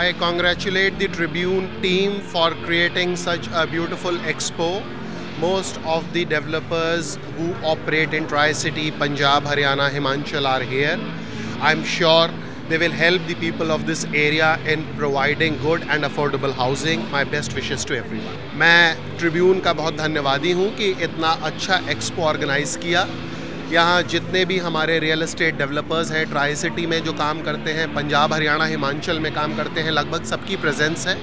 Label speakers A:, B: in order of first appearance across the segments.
A: I congratulate the Tribune team for creating such a beautiful expo. Most of the developers who operate in Tri-City, Punjab, Haryana, Himachal are here. I'm sure they will help the people of this area in providing good and affordable housing. My best wishes to everyone. मैं Tribune का बहुत धन्यवादी हूँ कि इतना अच्छा expo organise किया। यहाँ जितने भी हमारे रियल एस्टेट डेवलपर्स हैं ट्राई सिटी में जो काम करते हैं, पंजाब, हरियाणा, हिमाचल में काम करते हैं, लगभग सबकी प्रेजेंस है।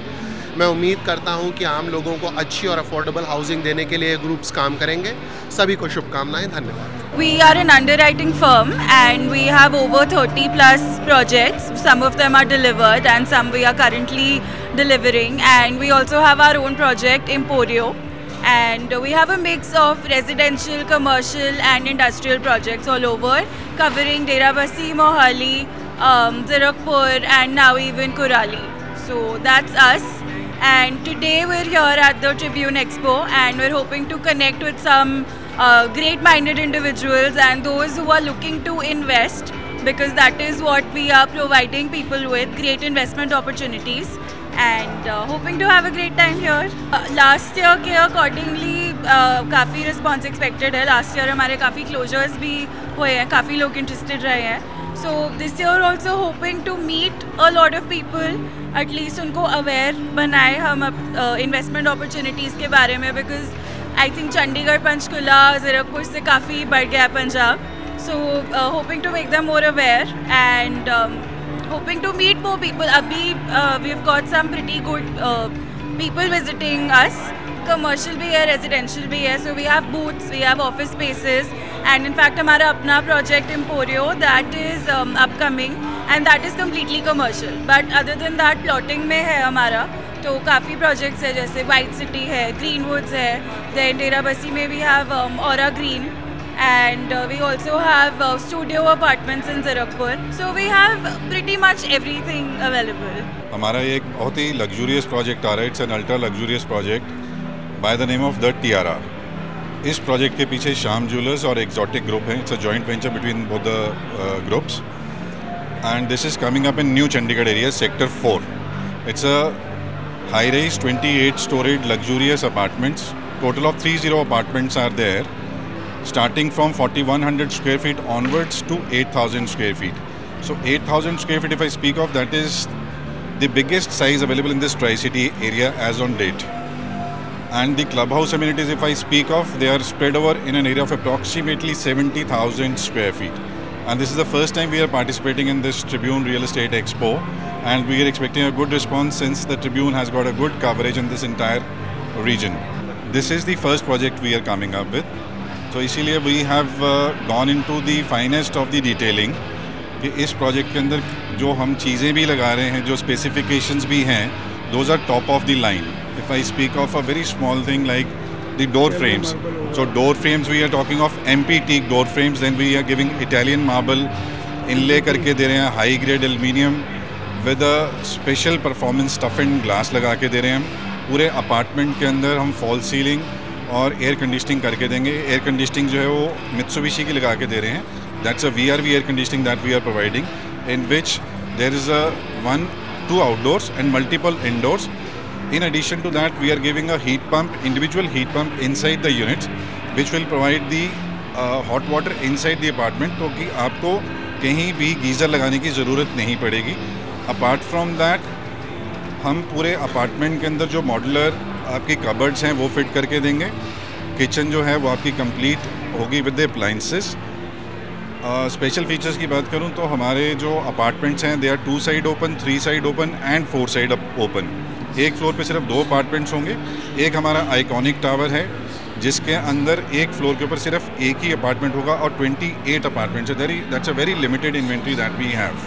A: मैं उम्मीद करता हूँ कि आम लोगों को अच्छी और अफोर्डेबल हाउसिंग देने के लिए ग्रुप्स काम करेंगे। सभी को शुभकामनाएं। धन्यवाद।
B: We are an underwriting firm and we have over 30 plus projects. Some of them are delivered and some we are currently delivering, and we also have our own project Emporio, and we have a mix of residential, commercial and industrial projects all over, covering Derabasi, Mohali, Zirakpur and now even Kurali. So that's us, and today we're here at the Tribune Expo and we're hoping to connect with some great-minded individuals and those who are looking to invest, because that is what we are providing people with, great investment opportunities, and hoping to have a great time here. Last year के accordingly काफ़ी response expected है. Last year हमारे काफ़ी closures भी हुए हैं, काफ़ी लोग interested रहे हैं. So this year also hoping to meet a lot of people, at least उनको aware बनाए हम investment opportunities के बारे में, because I think Chandigarh, Panchkula, Zirakpur से काफ़ी बढ़ गया है Punjab. So hoping to make them more aware and hoping to meet more people. Abhi we've got some pretty good people visiting us. Commercial भी है, residential भी है. So we have booths, we have office spaces, and in fact हमारा अपना project Emporio that is upcoming and that is completely commercial. But other than that plotting में है हमारा, तो काफ़ी projects है, जैसे White City है, Greenwoods है, then Derabasi में we have Aura Green, and we also have studio apartments in Zirakpur. So we have pretty much everything available.
C: हमारा ये एक बहुत ही luxurious project आ रहा है. It's an ultra luxurious project by the name of The Tiara. इस project के पीछे Sham Jewellers और Exotic Group है. It's a joint venture between both the groups, and this is coming up in New Chandigarh area, Sector 4. It's a high-rise 28-storied luxurious apartments. Total of 30 apartments are there, starting from 4100 square feet onwards to 8000 square feet. So 8000 square feet, if I speak of, that is the biggest size available in this Tri-City area as on date. And the clubhouse amenities, if I speak of, they are spread over in an area of approximately 70,000 square feet. And this is the first time we are participating in this Tribune Real Estate Expo, and we are expecting a good response since the Tribune has got a good coverage in this entire region. This is the first project we are coming up with. तो इसीलिए we have gone into the finest of the detailing कि इस project के अंदर जो हम चीज़ें भी लगा रहे हैं, जो specifications भी हैं, those are top of the line. If I speak of a very small thing like the door frames, so door frames we are talking of MP teak door frames, then we are giving Italian marble inlay करके दे रहे हैं, high grade aluminium with a special performance toughened glass लगा के दे रहे हैं हम. पूरे apartment के अंदर हम fall ceiling और एयर कंडीशनिंग करके देंगे. एयर कंडीशनिंग जो है वो मित्सुबिशी की लगा के दे रहे हैं. That's a VRV air conditioning that we are providing, in which there is a 1-2 outdoors and multiple indoors. In addition to that, we are giving a heat pump, individual heat pump inside the units, which will provide the hot water inside the apartment, तो कि आपको कहीं भी geyser लगाने की ज़रूरत नहीं पड़ेगी. Apart from that, हम पूरे अपार्टमेंट के अंदर जो मॉड्यूलर आपकी कबर्ड्स हैं वो फिट करके देंगे. किचन जो है वो आपकी कंप्लीट होगी with the appliances. Special features की बात करूं तो हमारे जो अपार्टमेंट्स हैं they are 2 side open, 3 side open and 4 side open. एक फ्लोर पे सिर्फ 2 अपार्टमेंट्स होंगे. एक हमारा आइकॉनिक टावर है जिसके अंदर एक फ्लोर के ऊपर सिर्फ एक ही अपार्टमेंट होगा और 28 अपार्टमेंट्स है. That's a very limited inventory that we have,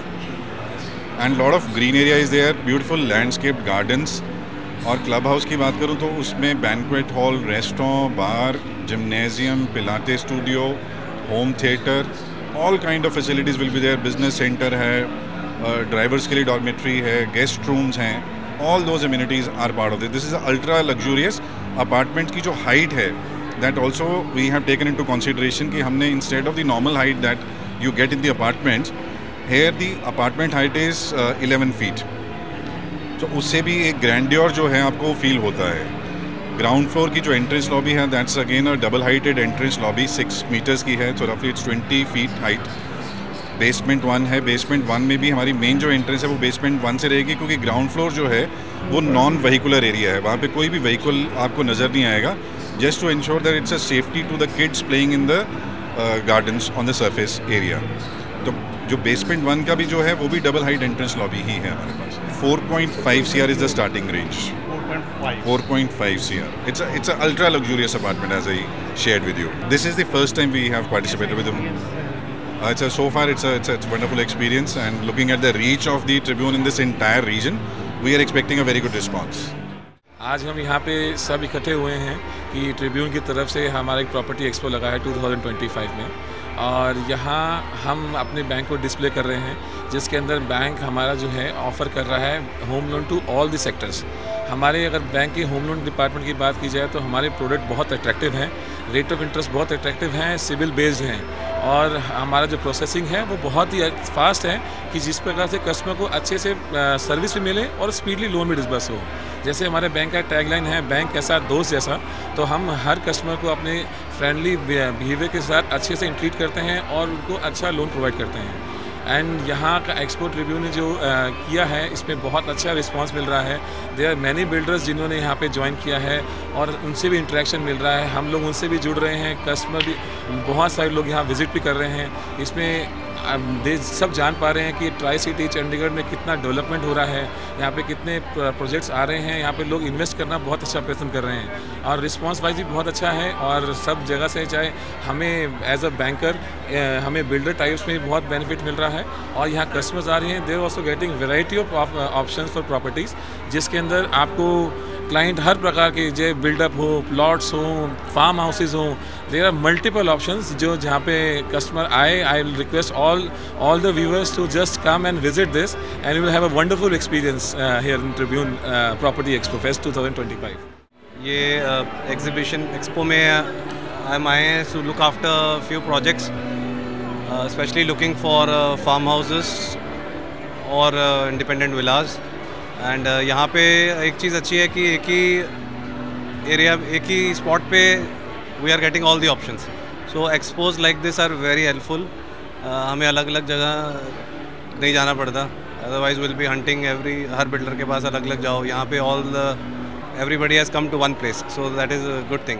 C: and lot of green area is there, beautiful landscape gardens. और क्लब हाउस की बात करूं तो उसमें banquet hall, restaurant, bar, gymnasium, pilates studio, home theatre, all kind of facilities will be there. Business centre है, drivers के लिए dormitory है, गेस्ट रूम्स हैं. All those amenities are part of this. This is ultra luxurious. Apartment की जो height है that also we have taken into consideration कि हमने instead of the normal height that you get in the apartments, here the apartment height is 11 feet, तो उससे भी एक grandeur जो है आपको फील होता है। ग्राउंड फ्लोर की जो एंट्रेंस लॉबी है that's again a double heighted entrance lobby, 6 metres की है, तो रफली इट्स 20 फीट हाइट। बेसमेंट 1 है, बेसमेंट 1 में भी हमारी मेन जो एंट्रेंस है वो बेसमेंट 1 से रहेगी, क्योंकि ग्राउंड फ्लोर जो है वो नॉन व्हीकुलर एरिया है, वहाँ पे कोई भी व्हीकल आपको नज़र नहीं आएगा, just to ensure that it's a safety to the kids playing in the gardens on the surface area. तो जो बेसमेंट 1 का भी जो है वो भी डबल हाइट एंट्रेंस लॉबी ही है हमारे पास। 4.5 CR is the starting range. 4.5 CR. It's an ultra luxurious apartment, as I shared with you. This is the first time we have participated with them. So far it's a wonderful experience, and looking at the reach of the Tribune in this entire region, we are expecting a very good response.
D: आज हम यहाँ पे सब इकट्ठे हुए हैं कि Tribune की तरफ से हमारा एक प्रॉपर्टी एक्सपो लगा है 2025 में, और यहाँ हम अपने बैंक को डिस्प्ले कर रहे हैं, जिसके अंदर बैंक हमारा जो है ऑफ़र कर रहा है home loan to all the sectors. हमारे अगर बैंक के होम लोन डिपार्टमेंट की बात की जाए तो हमारे प्रोडक्ट बहुत अट्रैक्टिव हैं, रेट ऑफ इंटरेस्ट बहुत अट्रैक्टिव हैं, सिविल बेस्ड हैं, और हमारा जो प्रोसेसिंग है वो बहुत ही फास्ट है कि जिस प्रकार से कस्टमर को अच्छे से सर्विस भी मिले और स्पीडली लोन भी डिस्बर्स हो। जैसे हमारे बैंक का टैगलाइन है बैंक कैसा दोस्त जैसा, तो हम हर कस्टमर को अपने फ्रेंडली बिहेवियर के साथ अच्छे से ट्रीट करते हैं और उनको अच्छा लोन प्रोवाइड करते हैं। एंड यहाँ का एक्सपो ट्रिब्यून ने जो किया है इसमें बहुत अच्छा रिस्पांस मिल रहा है। देयर आर मैनी बिल्डर्स जिन्होंने यहाँ पे ज्वाइन किया है और उनसे भी इंटरेक्शन मिल रहा है, हम लोग उनसे भी जुड़ रहे हैं, कस्टमर भी बहुत सारे लोग यहाँ विज़िट भी कर रहे हैं। इसमें सब जान पा रहे हैं कि ट्राई सिटी चंडीगढ़ में कितना डेवलपमेंट हो रहा है, यहाँ पे कितने प्रोजेक्ट्स आ रहे हैं, यहाँ पे लोग इन्वेस्ट करना बहुत अच्छा पसंद कर रहे हैं, और रिस्पांस वाइज भी बहुत अच्छा है। और सब जगह से चाहे हमें एज अ बैंकर हमें बिल्डर टाइप्स में भी बहुत बेनिफिट मिल रहा है, और यहाँ कस्टमर्स आ रहे हैं, they're also getting variety of options for properties, जिसके अंदर आपको क्लाइंट हर प्रकार के जो बिल्डअप हो, प्लॉट्स हो, फार्म हाउसेज हो, देयर आर मल्टीपल ऑप्शंस जो जहाँ पे कस्टमर आए। I will request all the viewers to just come and visit this, and you will have a wonderful experience here in Tribune Property Expo Fest 2025.
E: ये exhibition expo में हम आए हैं to look after few projects, especially looking for farm houses और independent villas, and यहाँ पे एक चीज़ अच्छी है कि एक ही एरिया एक ही स्पॉट पे we are getting all the options. So expos like this are very helpful. हमें अलग अलग जगह नहीं जाना पड़ता, अदरवाइज विल बी हंटिंग हर बिल्डर के पास अलग अलग जाओ। यहाँ पे everybody has come to one place, so that is a good thing.